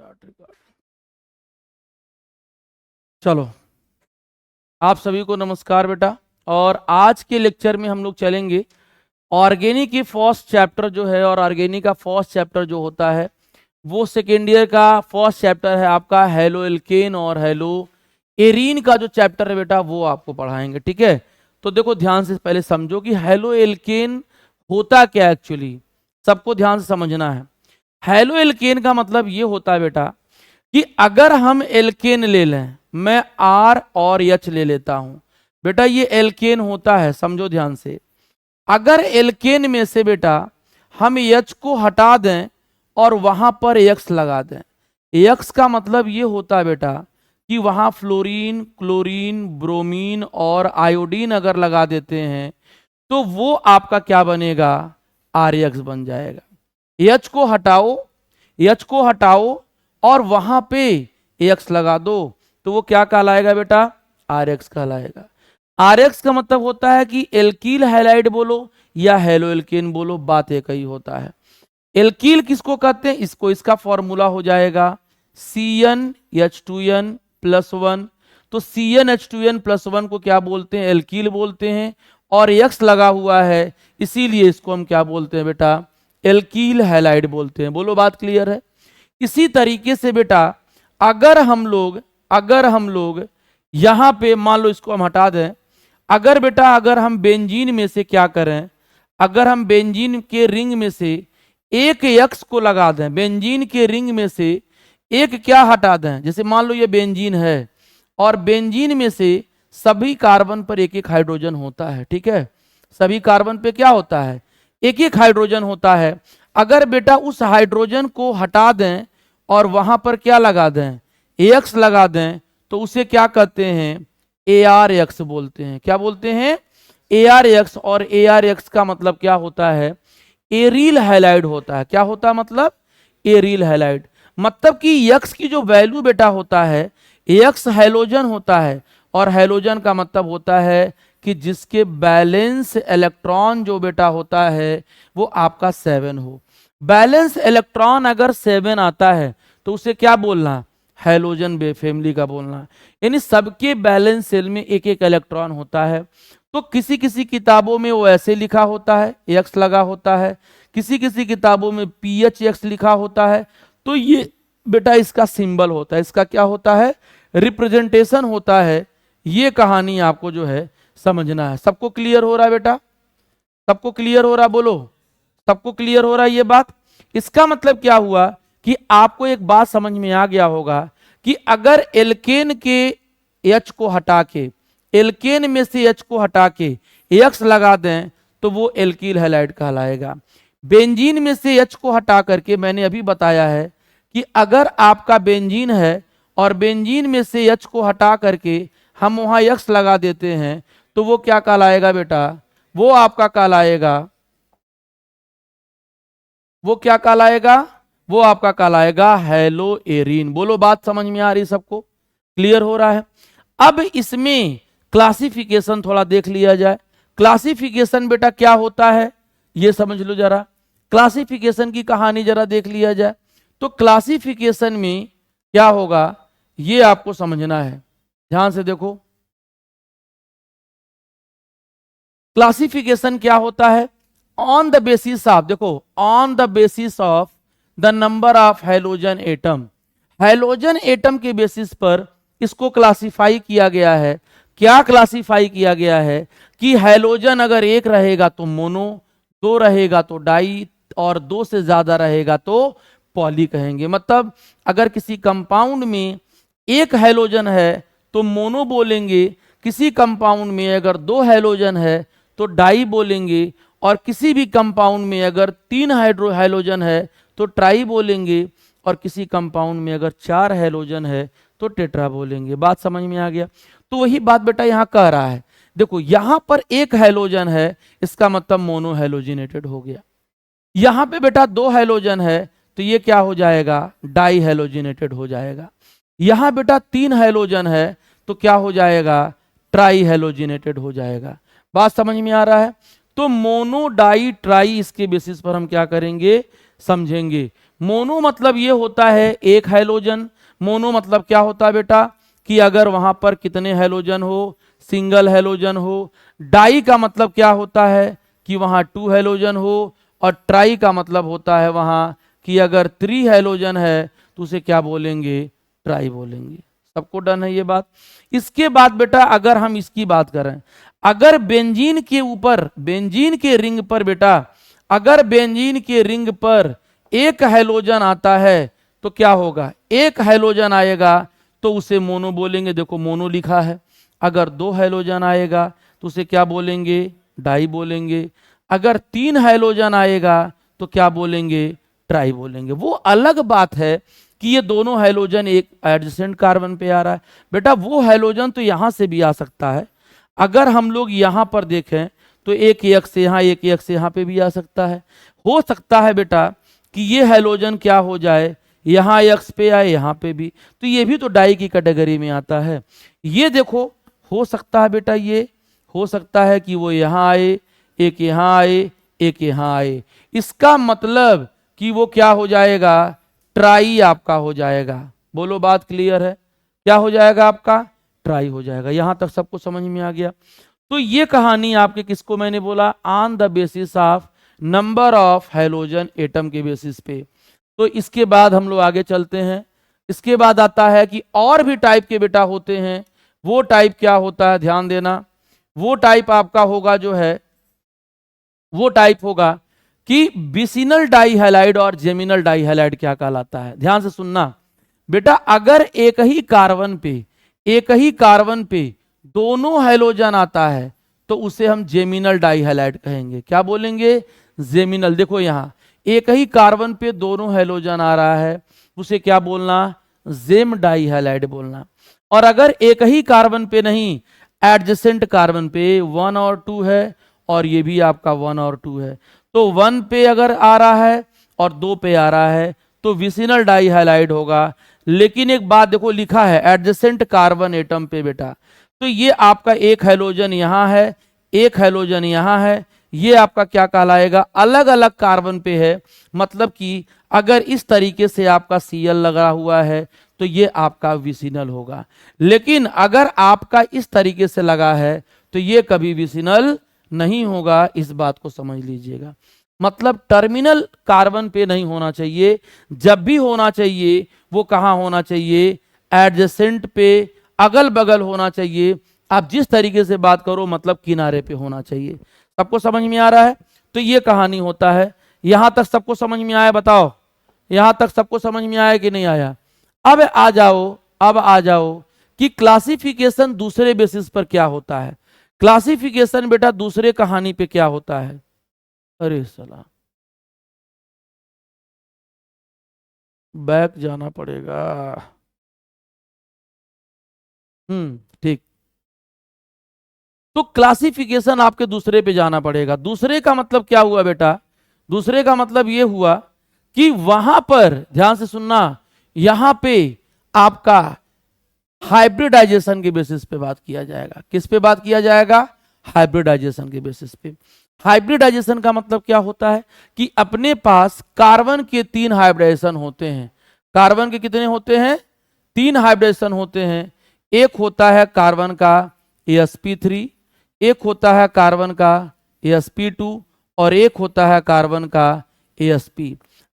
Start record. चलो, आप सभी को नमस्कार बेटा। और आज के लेक्चर में हम लोग चलेंगे ऑर्गेनिक की फर्स्ट चैप्टर जो है, और ऑर्गेनिक का फर्स्ट चैप्टर जो होता है वो सेकेंड ईयर का फर्स्ट चैप्टर है आपका हेलो एल्केन और हेलो एरीन का जो चैप्टर है बेटा वो आपको पढ़ाएंगे। ठीक है, तो देखो ध्यान से पहले समझो कि हेलो एल्केन होता क्या एक्चुअली, सबको ध्यान से समझना है। हेलो एल्केन का मतलब ये होता है बेटा कि अगर हम एल्केन ले लें, मैं आर और एच ले लेता हूं बेटा, ये एल्केन होता है, समझो ध्यान से। अगर एल्केन में से बेटा हम एच को हटा दें और वहां पर एक्स लगा दें, एक्स का मतलब ये होता है बेटा कि वहां फ्लोरीन, क्लोरीन, ब्रोमीन और आयोडीन अगर लगा देते हैं तो वो आपका क्या बनेगा, आर एक्स बन जाएगा। एच को हटाओ, एच को हटाओ और वहां पे एक्स लगा दो तो वो क्या कहलाएगा बेटा, आर एक्स कहलाएगा। आर एक्स का मतलब होता है कि एल्कील हैलाइड बोलो या हेलो एल्केन बोलो, बात एक ही होता है। एल्कील किसको कहते हैं, इसको, इसका फॉर्मूला हो जाएगा CnH2n+1। तो CnH2n+1 को क्या बोलते हैं, एल्कील बोलते हैं, और एक्स लगा हुआ है इसीलिए इसको हम क्या बोलते हैं बेटा, एल्कील हैलाइड बोलते हैं। बोलो बात क्लियर है। इसी तरीके से बेटा अगर हम लोग यहां पे मान लो इसको हम हटा दें, अगर बेटा अगर हम बेंजीन में से क्या करें, अगर हम बेंजीन के रिंग में से एक एक्स को लगा दें, बेंजीन के रिंग में से एक क्या हटा दें, जैसे मान लो ये बेंजीन है और बेंजीन में से सभी कार्बन पर एक एक हाइड्रोजन होता है। ठीक है, सभी कार्बन पे क्या होता है, एक एक हाइड्रोजन होता है। अगर बेटा उस हाइड्रोजन को हटा दें और वहां पर क्या लगा दें, एक्स लगा दें, तो उसे क्या कहते हैं, ArX बोलते हैं। क्या बोलते हैं, ArX। और ArX का मतलब क्या होता है, एरिल हैलाइड होता है। क्या होता है मतलब, एरिल हैलाइड। मतलब कि एक्स की जो वैल्यू बेटा होता है, एक्स हैलोजन होता है, और हैलोजन का मतलब होता है कि जिसके बैलेंस इलेक्ट्रॉन जो बेटा होता है वो आपका 7 हो। बैलेंस इलेक्ट्रॉन अगर 7 आता है तो उसे क्या बोलना, हैलोजन बे फैमिली का बोलना। यानी सबके बैलेंस सेल में एक एक इलेक्ट्रॉन होता है। तो किसी किसी किताबों में वो ऐसे लिखा होता है, एक्स लगा होता है, किसी किसी किताबों में PHX लिखा होता है। तो ये बेटा इसका सिंबल होता है, इसका क्या होता है, रिप्रेजेंटेशन होता है। ये कहानी आपको जो है समझना है। सबको क्लियर हो रहा है बेटा, सबको क्लियर हो रहा, बोलो सबको क्लियर हो रहा है ये बात। इसका मतलब क्या हुआ कि आपको एक बात समझ में आ गया होगा कि अगर एल्केन के H को हटा के, एल्केन में से H को हटा के एक्स लगा दें तो वो एल्कील हैलाइड कहलाएगा। बेंजीन में से H को हटा करके, मैंने अभी बताया है कि अगर आपका बेंजीन है और बेंजीन में से H को हटा करके हम वहां एक्स लगा देते हैं तो वो क्या कहलाएगा बेटा, वो आपका कहलाएगा, वो क्या कहलाएगा, वो आपका कहलाएगा हेलो एरीन। बोलो बात समझ में आ रही, सबको क्लियर हो रहा है। अब इसमें क्लासिफिकेशन थोड़ा देख लिया जाए। क्लासिफिकेशन बेटा क्या होता है ये समझ लो जरा, क्लासिफिकेशन की कहानी जरा देख लिया जाए। तो क्लासिफिकेशन में क्या होगा ये आपको समझना है, ध्यान से देखो। क्लासिफिकेशन क्या होता है, ऑन द बेसिस ऑफ, देखो on the basis of the number of halogen atom, halogen atom के बेसिस पर इसको क्लासिफाई किया गया है। क्या क्लासिफाई किया गया है कि हैलोजन अगर एक रहेगा तो मोनो, दो रहेगा तो डाई, और दो से ज्यादा रहेगा तो पॉली कहेंगे। मतलब अगर किसी कंपाउंड में एक हैलोजन है तो मोनो बोलेंगे, किसी कंपाउंड में अगर दो हैलोजन है तो डाई बोलेंगे, और किसी भी कंपाउंड में अगर 3 हैलोजन है तो ट्राई बोलेंगे, और किसी कंपाउंड में अगर 4 हैलोजन है तो टेट्रा बोलेंगे। बात समझ में आ गया। तो वही बात बेटा यहां कह रहा है, देखो यहां पर एक हैलोजन है इसका मतलब मोनो हैलोजिनेटेड हो गया, यहां पे बेटा 2 हैलोजन है तो ये क्या हो जाएगा, डाई हैलोजिनेटेड हो जाएगा। यहां बेटा 3 हैलोजन है तो क्या हो जाएगा, ट्राई हैलोजिनेटेड हो जाएगा। बात समझ में आ रहा है। तो मोनो, डाई, ट्राई, इसके बेसिस पर हम क्या करेंगे, समझेंगे। मोनो मतलब ये होता है एक हैलोजन। मोनो मतलब क्या होता है बेटा कि अगर वहां पर कितने हैलोजन हो, सिंगल हैलोजन हो। डाई का मतलब क्या होता है कि वहां 2 हैलोजन हो। और ट्राई का मतलब होता है वहां कि अगर 3 हैलोजन है तो उसे क्या बोलेंगे, ट्राई बोलेंगे। सबको डन है ये बात। इसके बाद बेटा अगर हम इसकी बात करें, अगर बेंजीन के ऊपर, बेंजीन के रिंग पर बेटा, अगर बेंजीन के रिंग पर एक हैलोजन आता है तो क्या होगा, एक हैलोजन आएगा तो उसे मोनो बोलेंगे। देखो मोनो लिखा है। अगर 2 हैलोजन आएगा तो उसे क्या बोलेंगे, डाई बोलेंगे। अगर 3 हैलोजन आएगा तो क्या बोलेंगे, ट्राई बोलेंगे। वो अलग बात है कि ये दोनों हैलोजन एक एडजेसेंट कार्बन पे आ रहा है। बेटा वो हैलोजन तो यहां से भी आ सकता है। अगर हम लोग यहां पर देखें तो एक एक से यहां, एक एक से यहां पे भी आ सकता है। हो सकता है बेटा कि ये हैलोजन क्या हो जाए, यहां एक्स पे आए, यहां पे भी, तो ये भी तो डाई की कैटेगरी में आता है। ये देखो हो सकता है बेटा, ये हो सकता है कि वो यहां आए, एक यहां आए, एक यहां आए। इसका मतलब कि वो क्या हो जाएगा, ट्राई आपका हो जाएगा। बोलो बात क्लियर है, क्या हो जाएगा आपका, ट्राई हो जाएगा। यहां तक सबको समझ में आ गया। तो ये कहानी आपके किसको मैंने बोला, on the basis of number of halogen atom के बेसिस पे। तो इसके बाद हम लोग आगे चलते हैं। इसके बाद आता है कि और भी टाइप के बेटा होते हैं। वो टाइप क्या होता है, ध्यान देना। वो टाइप आपका होगा जो है, वो टाइप होगा कि विसिनल डाइहैलाइड और जेमिनल डाइहैलाइड क्या कहलाता है। ध्यान से सुनना बेटा, अगर एक ही कार्बन पे, एक ही कार्बन पे दोनों हैलोजन आता है तो उसे हम जेमिनल डाइहैलाइड कहेंगे। क्या बोलेंगे, जेमिनल। देखो यहां एक ही कार्बन पे दोनों हैलोजन आ रहा है, उसे क्या बोलना, जेम डाइहैलाइड बोलना। और अगर एक ही कार्बन पे नहीं, एडजेसेंट कार्बन पे 1 और 2 है, और ये भी आपका 1 और 2 है, तो 1 पे अगर आ रहा है और 2 पे आ रहा है तो विसिनल डाइहैलाइड होगा। लेकिन एक बात देखो, लिखा है एडजेसेंट कार्बन एटम पे बेटा, तो ये आपका एक हैलोजन यहां है, एक हैलोजन यहां है, ये आपका क्या कहलाएगा, अलग अलग कार्बन पे है। मतलब कि अगर इस तरीके से आपका Cl लगा हुआ है तो ये आपका विसिनल होगा। लेकिन अगर आपका इस तरीके से लगा है तो ये कभी विसिनल नहीं होगा। इस बात को समझ लीजिएगा। मतलब टर्मिनल कार्बन पे नहीं होना चाहिए। जब भी होना चाहिए वो कहां होना चाहिए, एडजेसेंट पे, अगल बगल होना चाहिए। आप जिस तरीके से बात करो मतलब किनारे पे होना चाहिए। सबको समझ में आ रहा है। तो ये कहानी होता है। यहां तक सबको समझ में आया, बताओ यहां तक सबको समझ में आया कि नहीं आया। अब आ जाओ, अब आ जाओ कि क्लासिफिकेशन दूसरे बेसिस पर क्या होता है। क्लासिफिकेशन बेटा दूसरे कहानी पे क्या होता है। अरे सलाह, बैक जाना पड़ेगा। ठीक। तो क्लासिफिकेशन आपके दूसरे पे जाना पड़ेगा। दूसरे का मतलब क्या हुआ बेटा, दूसरे का मतलब ये हुआ कि वहां पर, ध्यान से सुनना, यहां पे आपका हाइब्रिडाइजेशन के बेसिस पे बात किया जाएगा। किस पे बात किया जाएगा, हाइब्रिडाइजेशन के बेसिस पे। हाइब्रिडाइजेशन का मतलब क्या होता है कि अपने पास कार्बन के 3 हाइब्रिडाइजेशन होते हैं। कार्बन के कितने होते हैं, 3 हाइब्रिडाइजेशन होते हैं। एक होता है कार्बन का sp3, एक होता है कार्बन का sp2, और एक होता है कार्बन का asp।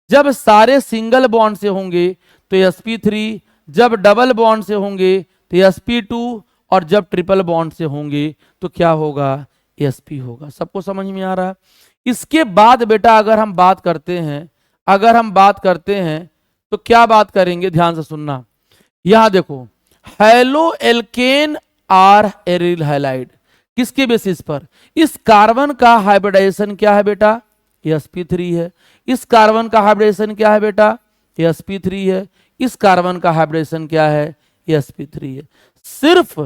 जब सारे सिंगल बॉन्ड से होंगे तो sp3, जब डबल बॉन्ड से होंगे तो sp2, और जब ट्रिपल बॉन्ड से होंगे तो क्या होगा, sp होगा। सबको समझ में आ रहा है। इसके बाद बेटा अगर हम बात करते हैं, अगर हम बात करते हैं तो क्या बात करेंगे, ध्यान से सुनना। यहां देखो, haloalkane or aryl halide, किसके बेसिस पर, इस कार्बन का हाइब्रिडाइजेशन क्या है बेटा, sp3 है। इस कार्बन का हाइब्रिडाइजेशन क्या है बेटा, sp3 है। इस कार्बन का हाइब्रिडेशन क्या है, sp3 है। सिर्फ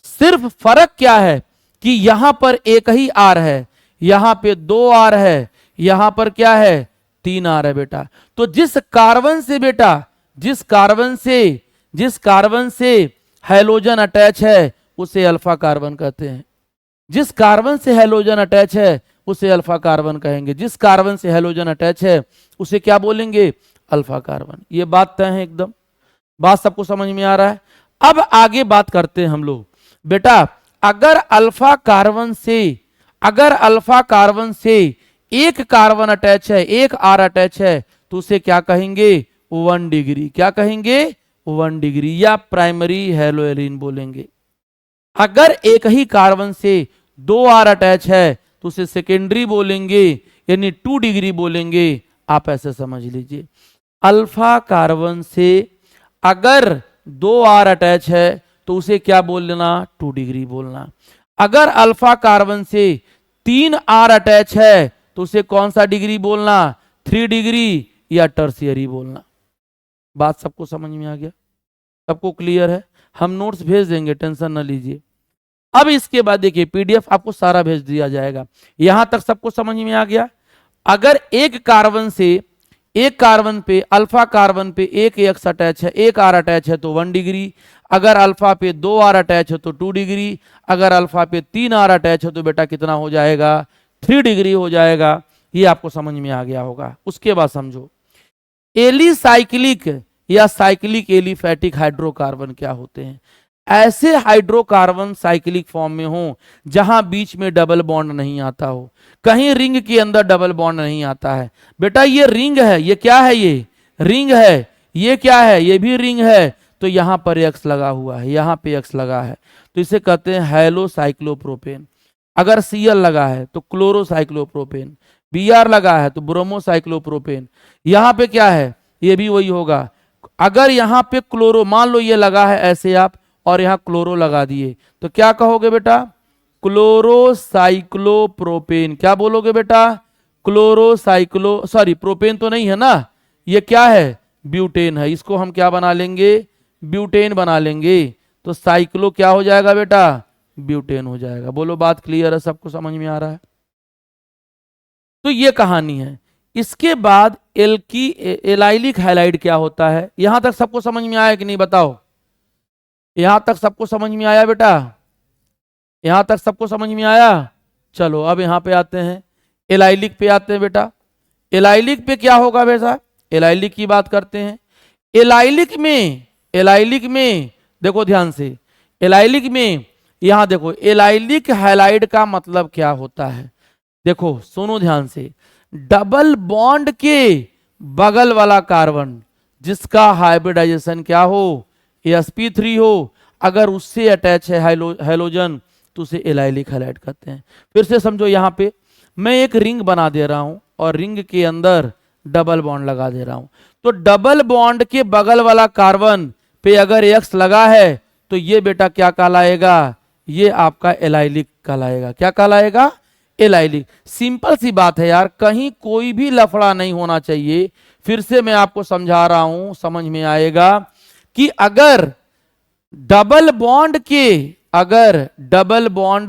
सिर्फ फर्क क्या है कि यहां पर एक ही आर है, यहां पे 2 आर है, यहां पर क्या है, 3 आर है बेटा। तो जिस कार्बन से बेटा, जिस कार्बन से हैलोजन अटैच है उसे अल्फा कार्बन कहते हैं। जिस कार्बन से हैलोजन अटैच है उसे अल्फा कार्बन कहेंगे। जिस कार्बन से हैलोजन अटैच है उसे क्या बोलेंगे, अल्फा कार्बन। ये बात तय है एकदम, बात सबको समझ में आ रहा है। अब आगे बात करते हैं हम लोग। बेटा अगर अल्फा कार्बन से एक कार्बन अटैच है, एक आर अटैच है, तो उसे क्या कहेंगे? 1 डिग्री। क्या कहेंगे? 1 डिग्री, या प्राइमरी हेलोएरिन बोलेंगे। अगर एक ही कार्बन से 2 आर अटैच है तो उसे सेकेंडरी बोलेंगे, यानी 2 डिग्री बोलेंगे। आप ऐसे समझ लीजिए, अल्फा कार्बन से अगर 2 आर अटैच है तो उसे क्या बोलना? 2 डिग्री बोलना। अगर अल्फा कार्बन से 3 आर अटैच है तो उसे कौन सा डिग्री बोलना? 3 डिग्री या टर्शियरी बोलना। बात सबको समझ में आ गया? सबको क्लियर है? हम नोट्स भेज देंगे, टेंशन ना लीजिए। अब इसके बाद देखिए पीडीएफ आपको सारा भेज दिया जाएगा। यहां तक सबको समझ में आ गया? अगर एक कार्बन पे अल्फा कार्बन पे एक एक्स अटैच है, एक आर अटैच है तो 1 डिग्री। अगर अल्फा पे 2 आर अटैच है तो 2 डिग्री। अगर अल्फा पे 3 आर अटैच है तो बेटा कितना हो जाएगा? 3 डिग्री हो जाएगा। ये आपको समझ में आ गया होगा। उसके बाद समझो एलिसाइक्लिक या साइक्लिक एलिफैटिक हाइड्रोकार्बन क्या होते हैं। ऐसे हाइड्रोकार्बन साइक्लिक फॉर्म में हो जहां बीच में डबल बॉन्ड नहीं आता हो, कहीं रिंग के अंदर डबल बॉन्ड नहीं आता है। बेटा ये रिंग है, ये क्या है? ये रिंग है। ये क्या है? ये भी रिंग है। तो यहां पर एक्स लगा हुआ है, यहां पे एक्स लगा है, तो इसे कहते हैं हेलोसाइक्लोप्रोपेन। अगर Cl लगा है तो क्लोरोसाइक्लोप्रोपेन, Br लगा है तो ब्रोमोसाइक्लोप्रोपेन। यहां पे क्या है? ये भी वही होगा। अगर यहां पे क्लोरो, मान लो ये लगा है ऐसे आप, और यहां क्लोरो लगा दिए, तो क्या कहोगे बेटा? क्लोरोसाइक्लोप्रोपेन। क्या बोलोगे बेटा? प्रोपेन तो नहीं है ना, ये क्या है? ब्यूटेन है। इसको हम क्या बना लेंगे? ब्यूटेन बना लेंगे। तो साइक्लो क्या हो जाएगा बेटा? ब्यूटेन हो जाएगा। बोलो बात क्लियर है? सबको समझ में आ रहा है? तो ये कहानी है। इसके बाद एलाइलिक हैलाइड क्या होता है? यहां तक सबको समझ में आया कि नहीं बताओ? यहां तक सबको समझ में आया बेटा? यहां तक सबको समझ में आया? चलो अब यहां पे आते हैं, एलाइलिक पे आते हैं बेटा। एलाइलिक पे क्या होगा बेटा? एलाइलिक की बात करते हैं। एलाइलिक में देखो ध्यान से, एलाइलिक में यहां देखो एलाइलिक हैलाइड का मतलब क्या होता है। देखो सुनो ध्यान से, डबल बॉन्ड के बगल वाला कार्बन जिसका हाइब्रिडाइजेशन क्या हो? sp3 हो, अगर उससे अटैच है हाइलोजन तो उसे एलाइलिक हैलाइड कहते हैं। फिर से समझो, यहां पे मैं एक रिंग बना दे रहा हूं और रिंग के अंदर डबल बॉन्ड लगा दे रहा हूं, तो डबल बॉन्ड के बगल वाला कार्बन पे अगर एक्स लगा है तो ये बेटा क्या कहलाएगा? ये आपका एलाइलिक कहलाएगा। क्या कहलाएगा? एलाइलिक। सिंपल सी बात है यार, कहीं कोई भी लफड़ा नहीं होना चाहिए। फिर से मैं आपको समझा रहा हूं, समझ में आएगा कि अगर डबल बॉन्ड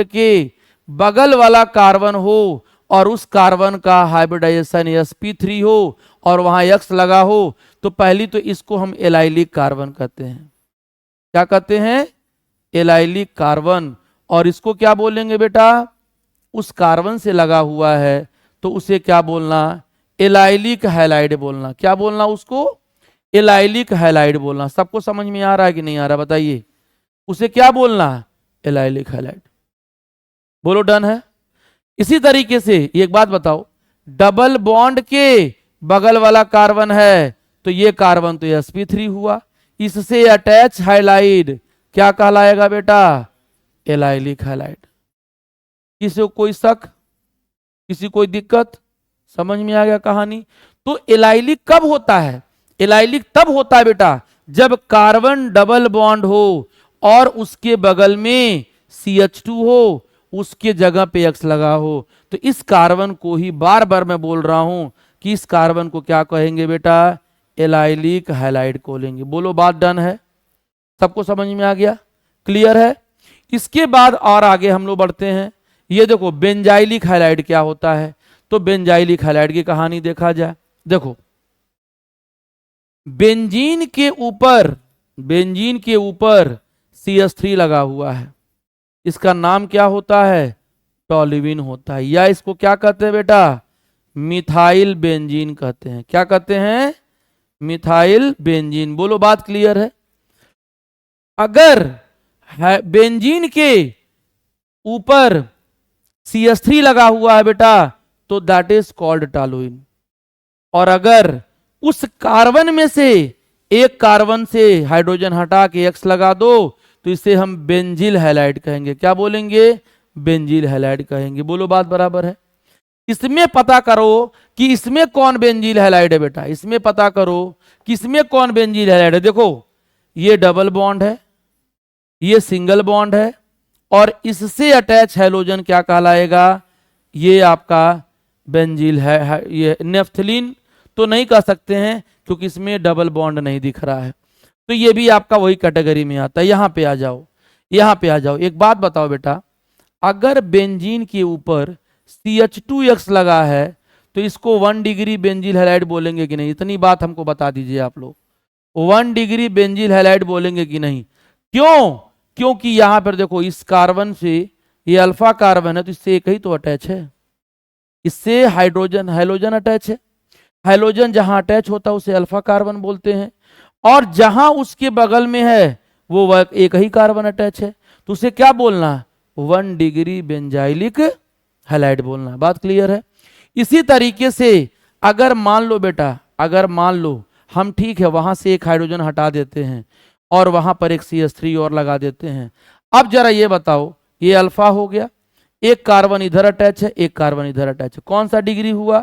के बगल वाला कार्बन हो और उस कार्बन का हाइब्रिडाइजेशन sp3 हो और वहां एक्स लगा हो, तो पहली तो इसको हम एलाइलिक कार्बन कहते हैं। क्या कहते हैं? Allylic carbon. और इसको क्या बोलेंगे बेटा? उस कार्बन से लगा हुआ है तो उसे क्या बोलना? एलाइलिक हैलाइड बोलना। क्या बोलना उसको? एलाइलिक हैलाइड बोलना। सबको समझ में आ रहा है कि नहीं आ रहा बताइए? उसे क्या बोलना? Allylic halide. बोलो डन है? इसी तरीके से एक बात बताओ, डबल बॉन्ड के बगल वाला कार्बन है तो ये कार्बन तो sp3 हुआ, इससे अटैच हैलाइड क्या कहलाएगा बेटा? Allylic halide. किसी को कोई शक, किसी कोई दिक्कत? समझ में आ गया कहानी? तो एलाइलिक कब होता है? एलाइलिक तब होता है बेटा जब कार्बन डबल बॉन्ड हो और उसके बगल में CH2 हो, उसके जगह पे X लगा हो। तो इस कार्बन को ही बार बार मैं बोल रहा हूं कि इस कार्बन को क्या कहेंगे बेटा? एलाइलिक हैलाइड को लेंगे। बोलो बात डन है? सबको समझ में आ गया? क्लियर है? इसके बाद और आगे हम लोग बढ़ते हैं। ये देखो बेंजाइलिक हैलाइड क्या होता है। तो बेंजाइलिक हैलाइड की कहानी देखा जाए। देखो बेंजीन के ऊपर CH3 लगा हुआ है, इसका नाम क्या होता है? टॉल्यूइन होता है, या इसको क्या कहते हैं बेटा? मिथाइल बेंजीन कहते हैं। क्या कहते हैं? Methyl benzene. बोलो बात क्लियर है? अगर बेंजीन के ऊपर CH3 लगा हुआ है बेटा तो दैट इज कॉल्ड टॉलुइन। और अगर उस कार्बन में से एक कार्बन से हाइड्रोजन हटा के X लगा दो तो इसे हम बेंजील हैलाइड कहेंगे। क्या बोलेंगे? बेंजील हैलाइड कहेंगे। बोलो बात बराबर है? इसमें पता करो कि इसमें कौन बेंजील हैलाइड है बेटा, इसमें पता करो कि इसमें कौन बेंजील हैलाइड है। देखो ये डबल बॉन्ड है, ये सिंगल बॉन्ड है, और इससे अटैच हैलोजन क्या कहलाएगा? ये आपका बेंजील है। ये नेफ्थलीन तो नहीं कह सकते हैं क्योंकि इसमें डबल बॉन्ड नहीं दिख रहा है, तो ये भी आपका वही कैटेगरी में आता है। यहां पे आ जाओ, यहां पे आ जाओ। एक बात बताओ बेटा, अगर बेंजीन के ऊपर CH2X लगा है तो इसको 1 डिग्री बेंजील हैलाइड बोलेंगे कि नहीं? इतनी बात हमको बता दीजिए आप लोग, 1 डिग्री बेंजील हैलाइड बोलेंगे कि नहीं? क्यों? क्योंकि यहां पर देखो इस कार्बन से, ये अल्फा कार्बन है तो इससे एक ही तो अटैच है, इससे हाइड्रोजन हैलोजन अटैच है। हैलोजन जहां अटैच होता है उसे अल्फा कार्बन बोलते हैं, और जहां उसके बगल में है वो एक ही कार्बन अटैच है, तो उसे क्या बोलना? 1 डिग्री बेंजाइलिक हैलाइड बोलना। बात क्लियर है? इसी तरीके से अगर मान लो बेटा, अगर मान लो हम ठीक है वहां से एक हाइड्रोजन हटा देते हैं और वहां पर एक CH3 और लगा देते हैं। अब जरा ये बताओ, ये अल्फा हो गया, एक कार्बन इधर अटैच है, एक कार्बन इधर अटैच है, कौन सा डिग्री हुआ?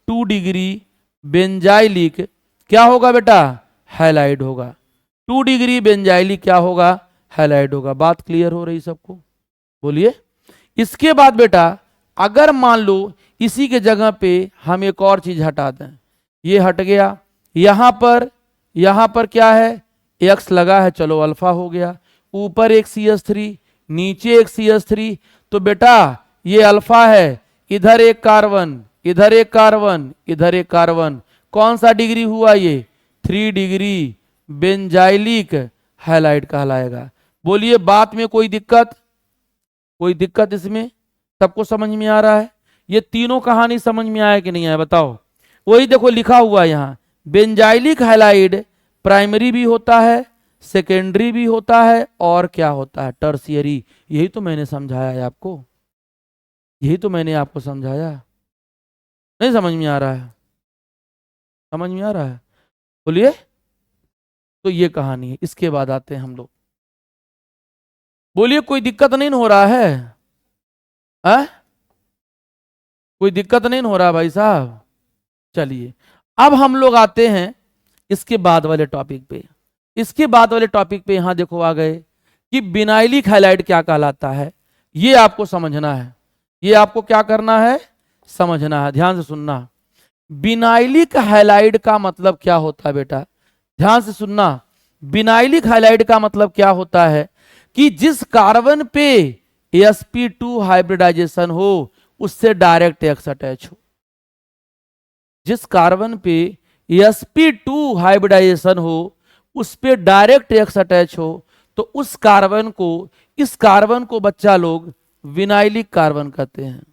2 डिग्री बेंजाइलिक क्या होगा बेटा? हैलाइड होगा। 2 डिग्री बेंजाइलिक क्या होगा? हैलाइड होगा। बात क्लियर हो रही सबको? बोलिए। इसके बाद बेटा अगर मान लो इसी के जगह पे हम एक और चीज हटा दें, ये हट गया, यहां पर क्या है? X लगा है, चलो अल्फा हो गया, ऊपर एक CH3, नीचे एक CH3, तो बेटा ये अल्फा है, इधर एक कार्बन, इधर एक कार्बन, इधर एक कार्बन, कौन सा डिग्री हुआ ये? 3 डिग्री बेंजाइलिक हैलाइड कहलाएगा। बोलिए बात में कोई दिक्कत? कोई दिक्कत इसमें? सबको समझ में आ रहा है? ये तीनों कहानी समझ में आया कि नहीं आया बताओ? वही देखो लिखा हुआ यहां, बेंजाइलिक हैलाइड प्राइमरी भी होता है, सेकेंडरी भी होता है, और क्या होता है? टर्शियरी। यही तो मैंने समझाया है आपको, यही तो मैंने आपको समझाया। नहीं समझ में आ रहा है? समझ में आ रहा है? बोलिए। तो ये कहानी है। इसके बाद आते हैं हम लोग। बोलिए कोई दिक्कत नहीं हो रहा है? कोई दिक्कत नहीं हो रहा भाई साहब? चलिए अब हम लोग आते हैं इसके बाद वाले टॉपिक पे। इसके बाद वाले टॉपिक पे यहां देखो आ गए कि बिनाइलिक हैलाइड क्या कहलाता है, ये आपको समझना है। ये आपको क्या करना है? समझना है। ध्यान से सुनना। बिनाइलिक हैलाइड का मतलब क्या होता है बेटा? ध्यान से सुनना। बिनाइलिक हैलाइड का मतलब क्या होता है कि जिस कार्बन पे sp2 हाइब्रिडाइजेशन हो उससे डायरेक्ट X अटैच हो। जिस कार्बन पे sp2 हाइब्रिडाइजेशन हो उस पे डायरेक्ट X अटैच हो तो उस कार्बन को, इस कार्बन को बच्चा लोग विनाइलिक कार्बन कहते हैं।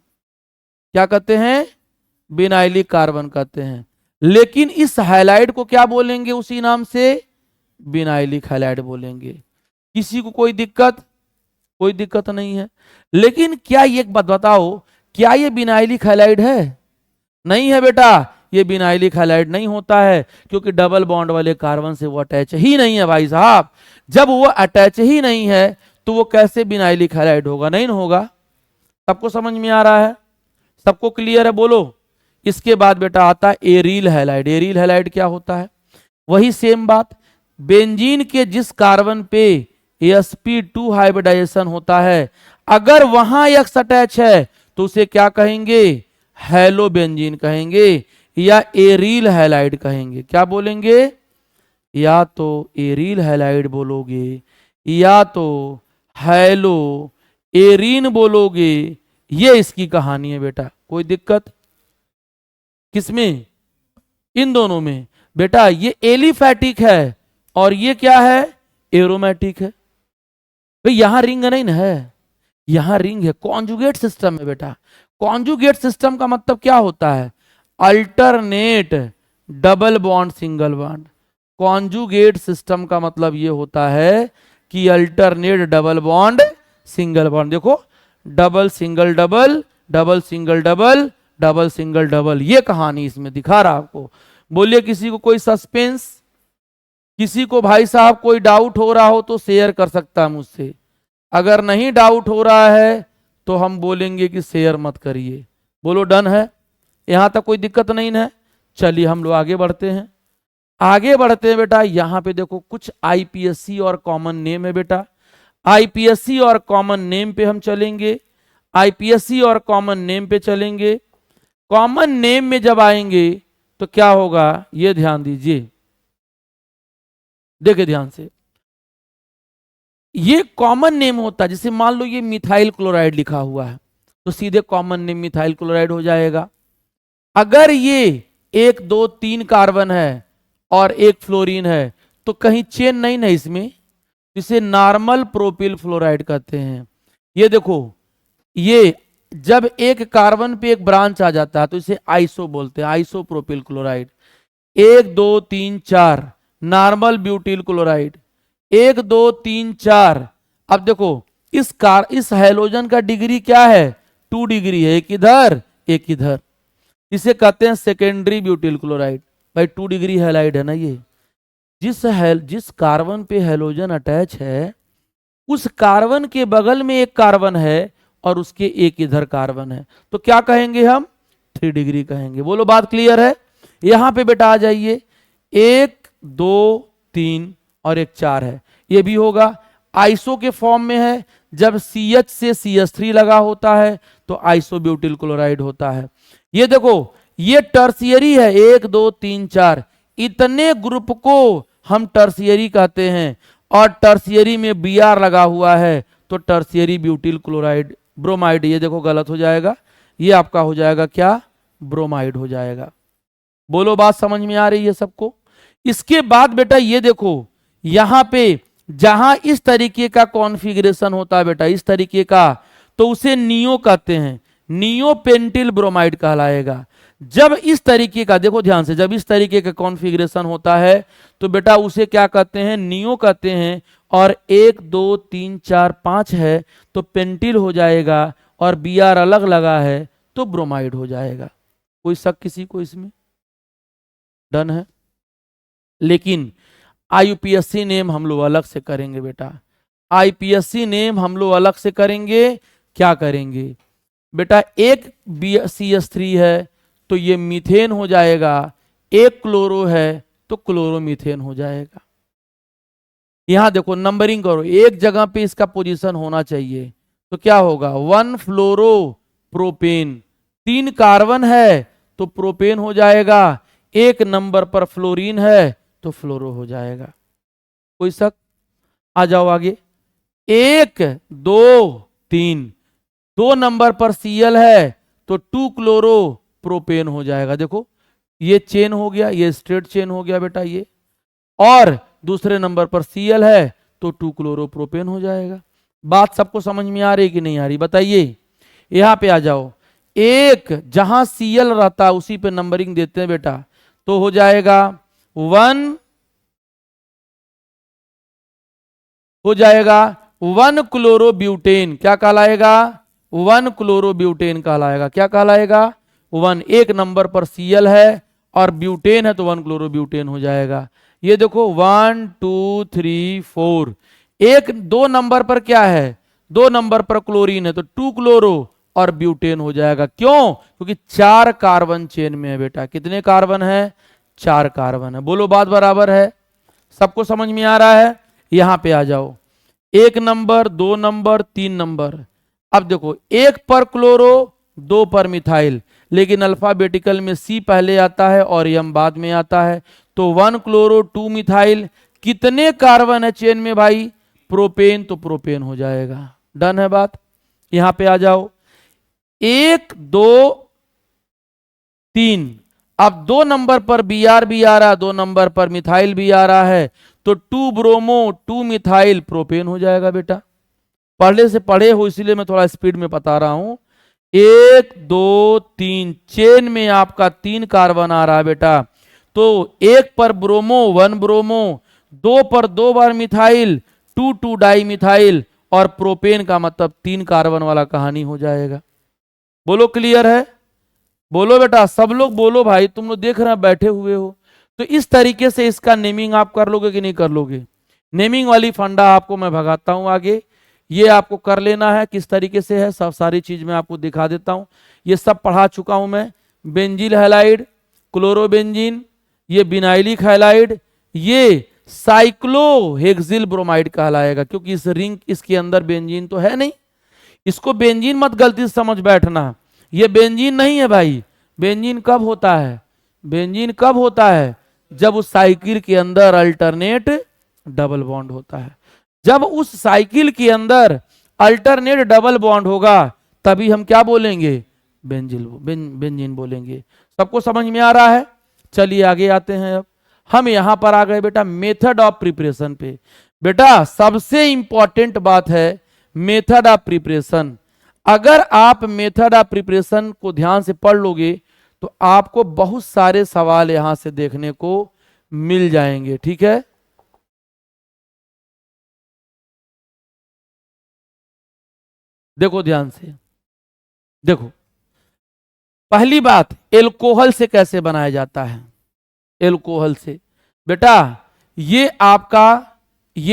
क्या कहते हैं? विनाइलिक कार्बन कहते हैं। लेकिन इस हैलाइड को क्या बोलेंगे? उसी नाम से विनाइलिक हैलाइड बोलेंगे। किसी को कोई दिक्कत? कोई दिक्कत नहीं है। लेकिन क्या ये एक बात बताओ, क्या ये विनाइलिक हैलाइड है? नहीं है बेटा, ये विनाइलिक हैलाइड नहीं होता है क्योंकि डबल बॉन्ड वाले कार्बन से वो अटैच ही नहीं है भाई साहब। जब वो अटैच ही नहीं है तो वो कैसे विनाइलिक हैलाइड होगा? नहीं होगा। सबको समझ में आ रहा है? सबको क्लियर है? बोलो। इसके बाद बेटा आता है एरिल हैलाइड। एरिल हैलाइड क्या होता है? वही सेम बात, बेंजीन के जिस कार्बन पे sp2 हाइब्रिडाइजेशन होता है अगर वहां X अटैच है तो उसे क्या कहेंगे? हैलो बेंजीन कहेंगे या एरिल हैलाइड कहेंगे। क्या बोलेंगे? या तो एरिल हैलाइड बोलोगे या तो हैलो एरीन बोलोगे। ये इसकी कहानी है बेटा। कोई दिक्कत किसमें? इन दोनों में। बेटा ये एलिफैटिक है और ये क्या है? एरोमेटिक है। भाई यहां रिंग नहीं ना है, यहां रिंग है। कॉन्जुगेट सिस्टम है बेटा। कॉन्जुगेट सिस्टम का मतलब क्या होता है? Alternate double bond single bond. Conjugate system का मतलब ये होता है कि alternate double bond single bond. देखो double single double, double single double, double single double, ये कहानी इसमें दिखा रहा आपको। बोलिए किसी को कोई सस्पेंस, किसी को भाई साहब कोई डाउट हो रहा हो तो शेयर कर सकता है मुझसे। अगर नहीं डाउट हो रहा है तो हम बोलेंगे कि शेयर मत करिए। बोलो डन है, यहां तक कोई दिक्कत नहीं है। चलिए हम लोग आगे बढ़ते हैं। आगे बढ़ते हैं बेटा, यहां पे देखो कुछ आईपीएससी और कॉमन नेम है बेटा। आईपीएससी और कॉमन नेम पे हम चलेंगे। आईपीएससी और कॉमन नेम पे चलेंगे। कॉमन नेम में जब आएंगे तो क्या होगा ये ध्यान दीजिए, देखिए ध्यान से। ये कॉमन नेम होता है, जैसे मान लो ये मिथाइल क्लोराइड लिखा हुआ है तो सीधे कॉमन नेम मिथाइल क्लोराइड हो जाएगा। अगर ये 1 2 3 कार्बन है और एक फ्लोरीन है तो कहीं चेन नहीं ना इसमें, इसे नॉर्मल प्रोपिल फ्लोराइड कहते हैं। ये देखो, ये जब एक कार्बन पे एक ब्रांच आ जाता है तो इसे आइसो बोलते हैं, iso propyl chloride. 1 2 3 4 normal butyl chloride, 1 2 3 4। अब देखो इस हैलोजन का डिग्री क्या है, 2 डिग्री है, एक इधर एक इधर, इसे कहते हैं सेकेंडरी ब्यूटिल क्लोराइड। भाई 2 डिग्री हैलाइड है ना ये। जिस कार्बन पे हैलोजन अटैच है उस कार्बन के बगल में एक कार्बन है और उसके एक इधर कार्बन है, तो क्या कहेंगे हम, 3 डिग्री कहेंगे। बोलो बात क्लियर है। यहां पे बेटा आ जाइए, 1 2 3 और एक 4 है, ये भी होगा। आइसो के फॉर्म में है, जब CH से CH3 लगा होता है तो आइसो ब्यूटिल क्लोराइड होता है। ये देखो ये टर्सियरी है, 1 2 3 4, इतने ग्रुप को हम टर्सियरी कहते हैं। और टर्सियरी में Br लगा हुआ है तो टर्सियरी ब्यूटिल क्लोराइड ब्रोमाइड। ये देखो गलत हो जाएगा, ये आपका हो जाएगा क्या, ब्रोमाइड हो जाएगा। बोलो बात समझ में आ रही है सबको। इसके बाद बेटा ये देखो, यहां पे जहां इस तरीके का कॉन्फ़िगरेशन होता है बेटा, इस तरीके का, तो उसे नियो कहते हैं, नियो पेंटिल ब्रोमाइड कहलाएगा। जब इस तरीके का, देखो ध्यान से, जब इस तरीके का कॉन्फ़िगरेशन होता है तो बेटा उसे क्या कहते हैं, नियो कहते हैं। और 1 2 3 4 5 है तो पेंटिल हो जाएगा, और Br अलग लगा है तो ब्रोमाइड हो जाएगा। कोई शक किसी को इसमें, डन है। लेकिन आईपीएससी नेम हम लोग अलग से करेंगे बेटा, आईपीएससी नेम हम लोग अलग से करेंगे। क्या करेंगे बेटा, एक CH3 है तो ये मीथेन हो जाएगा, एक क्लोरो है तो क्लोरोमीथेन हो जाएगा। यहां देखो नंबरिंग करो, एक जगह पे इसका पोजीशन होना चाहिए, तो क्या होगा, 1 फ्लोरो प्रोपेन, 3 कार्बन है तो प्रोपेन हो जाएगा, एक नंबर पर फ्लोरीन है तो फ्लोरो हो जाएगा। कोई शक, आ जाओ आगे। 1 2 3, 2 नंबर पर Cl है तो 2 क्लोरो प्रोपेन हो जाएगा। देखो ये चेन हो गया, ये स्ट्रेट चेन हो गया बेटा ये। और दूसरे नंबर पर Cl है तो 2 क्लोरो प्रोपेन हो जाएगा। बात सबको समझ में आ रही कि नहीं आ रही बताइए। यहां पे आ जाओ, एक जहां Cl रहता है उसी पे नंबरिंग देते हैं बेटा, तो हो जाएगा 1, हो जाएगा 1 क्लोरोब्यूटेन। क्या कहलाएगा, 1 क्लोरोब्यूटेन कहलाएगा। क्या कहलाएगा, 1, एक नंबर पर Cl है और ब्यूटेन है तो 1 क्लोरोब्यूटेन हो जाएगा। ये देखो 1 2 3 4, एक 2 नंबर पर क्या है, 2 नंबर पर क्लोरीन है तो 2 क्लोरो और ब्यूटेन हो जाएगा। क्यों, क्योंकि 4 कार्बन चेन में है बेटा। कितने कार्बन है, 4 कार्बन है। बोलो बात बराबर है, सबको समझ में आ रहा है। यहां पे आ जाओ, 1 नंबर 2 नंबर 3 नंबर। अब देखो 1 पर क्लोरो 2 पर मिथाइल, लेकिन अल्फाबेटिकल में C पहले आता है और M बाद में आता है, तो 1 क्लोरो 2 मिथाइल। कितने कार्बन है चेन में भाई, प्रोपेन, तो प्रोपेन हो जाएगा। डन है बात। यहां पे आ जाओ, 1 2 3, अब 2 नंबर पर Br भी आ रहा है, 2 नंबर पर मिथाइल भी आ रहा है, तो 2 ब्रोमो 2 मिथाइल प्रोपेन हो जाएगा बेटा। पढ़ने से पढ़े हो इसीलिए मैं थोड़ा स्पीड में बता रहा हूं। 1 2 3 चेन में आपका 3 कार्बन आ रहा है बेटा, तो तो 1 पर ब्रोमो 1 ब्रोमो, 2 पर 2 बार मिथाइल 2 2 डाई मिथाइल, और प्रोपेन का मतलब 3 कार्बन वाला कहानी हो जाएगा। बोलो क्लियर है? बोलो बेटा, सब लोग बोलो भाई, तुम लोग देख रहे हैं बैठे हुए हो। तो इस तरीके से इसका नेमिंग आप कर लोगे कि नहीं कर लोगे? नेमिंग वाली फंडा आपको मैं भगाता हूं आगे, ये आपको कर लेना है। किस तरीके से है सब सारी चीज मैं आपको दिखा देता हूं। ये सब पढ़ा चुका हूं मैं। बेंजील हैलाइड, क्लोरोबेंजीन, ये बिनाइलिक हैलाइड, ये साइक्लोहेक्सिल ब्रोमाइड कहलाएगा, क्योंकि इस रिंग इसके अंदर बेंजीन तो है नहीं। इसको बेंजीन मत गलती से समझ बैठना, ये बेंजीन नहीं है भाई। बेंजीन कब होता है? बेंजीन कब होता है? जब उस साइकिल के अंदर अल्टरनेट डबल बॉन्ड होता है। जब उस साइकिल के अंदर अल्टरनेट डबल बॉन्ड होगा तभी हम क्या बोलेंगे? बेंजीन बोलेंगे। सबको समझ में आ रहा है? चलिए आगे आते हैं। अब हम यहां पर आ गए बेटा मेथड ऑफ प्रिपरेशन पे। बेटा सबसे इंपॉर्टेंट बात है मेथड ऑफ प्रिपरेशन। अगर आप मेथड ऑफ प्रिपरेशन को ध्यान से पढ़ लोगे तो आपको बहुत सारे सवाल यहां से देखने को मिल जाएंगे। ठीक है, देखो ध्यान से, देखो पहली बात, एल्कोहल से कैसे बनाया जाता है? एल्कोहल से बेटा ये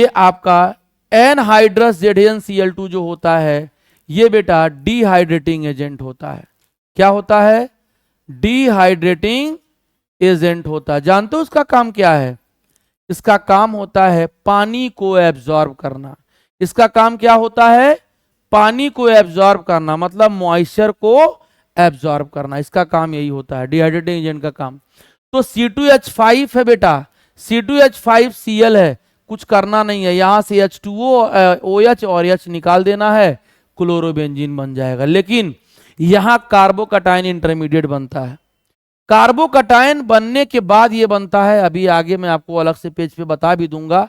आपका एनहाइड्रस ZnCl2 जो होता है ये बेटा डिहाइड्रेटिंग एजेंट होता है। क्या होता है? डिहाइड्रेटिंग एजेंट होता है। जानते हो उसका काम क्या है? इसका काम होता है पानी को एब्जॉर्ब करना। इसका काम क्या होता है? पानी को एब्जॉर्ब करना, मतलब मॉइस्चर को एब्जॉर्ब करना। इसका काम यही होता है, डिहाइड्रेटिंग एजेंट का काम। तो C2H5 है बेटा, C2H5Cl है, कुछ करना नहीं है, यहां से H2O OH और H निकाल देना है, क्लोरोबेंजीन बन जाएगा। लेकिन यहां कार्बोकटायन इंटरमीडिएट बनता है। कार्बोकटायन बनने के बाद ये बनता है, अभी आगे मैं आपको अलग से पेज पे बता भी दूंगा।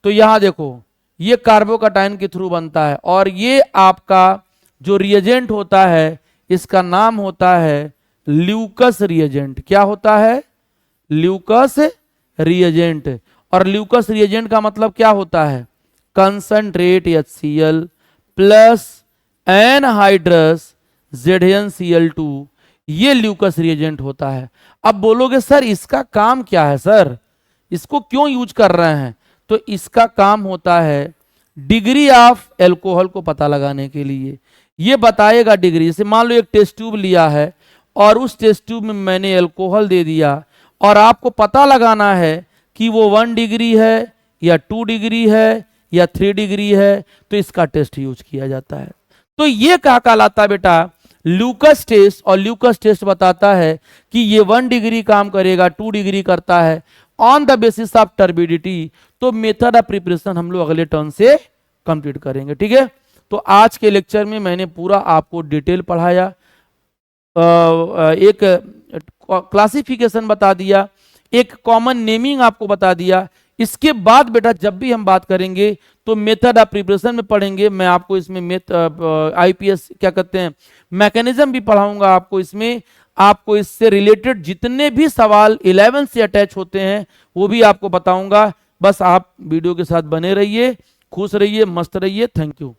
तो यहां देखो ये कार्बोकटायन के थ्रू बनता है, और ये आपका जो रिएजेंट होता है इसका नाम होता है ल्यूकस रिएजेंट। क्या होता है? Lucas reagent. और ल्यूकस रिएजेंट का मतलब क्या होता है? Concentrate HCl plus anhydrous ZnCl2, ये ल्यूकस रिएजेंट होता है। अब बोलोगे सर इसका काम क्या है, सर इसको क्यों यूज कर रहे हैं? तो इसका काम होता है डिग्री ऑफ एल्कोहल को पता लगाने के लिए। ये बताएगा डिग्री। जैसे मान लो एक टेस्ट ट्यूब लिया है और उस टेस्ट ट्यूब में मैंने एल्कोहल दे दिया, और आपको पता लगाना है कि वो 1 डिग्री है या 2 डिग्री है या 3 डिग्री है, तो इसका टेस्ट यूज किया जाता है। तो ये क्या कहलाता है बेटा? Lucas test. और ल्यूकस टेस्ट बताता है कि ये 1 डिग्री काम करेगा, 2 डिग्री करता है, on the basis of turbidity. तो मेथड ऑफ प्रिपरेशन हम लोग अगले टर्न से कंप्लीट करेंगे। ठीक है, तो आज के लेक्चर में मैंने पूरा आपको डिटेल पढ़ाया, एक क्लासिफिकेशन बता दिया, एक कॉमन नेमिंग आपको बता दिया। इसके बाद बेटा जब भी हम बात करेंगे तो मेथड ऑफ प्रिपरेशन में पढ़ेंगे, मैं आपको इसमें IPS क्या कहते हैं मैकेनिज्म भी पढ़ाऊंगा आपको। इसमें आपको इससे रिलेटेड जितने भी सवाल 11 से अटैच होते हैं वो भी आपको बताऊंगा। बस आप वीडियो के साथ बने रहिए, खुश रहिए, मस्त रहिए। Thank you.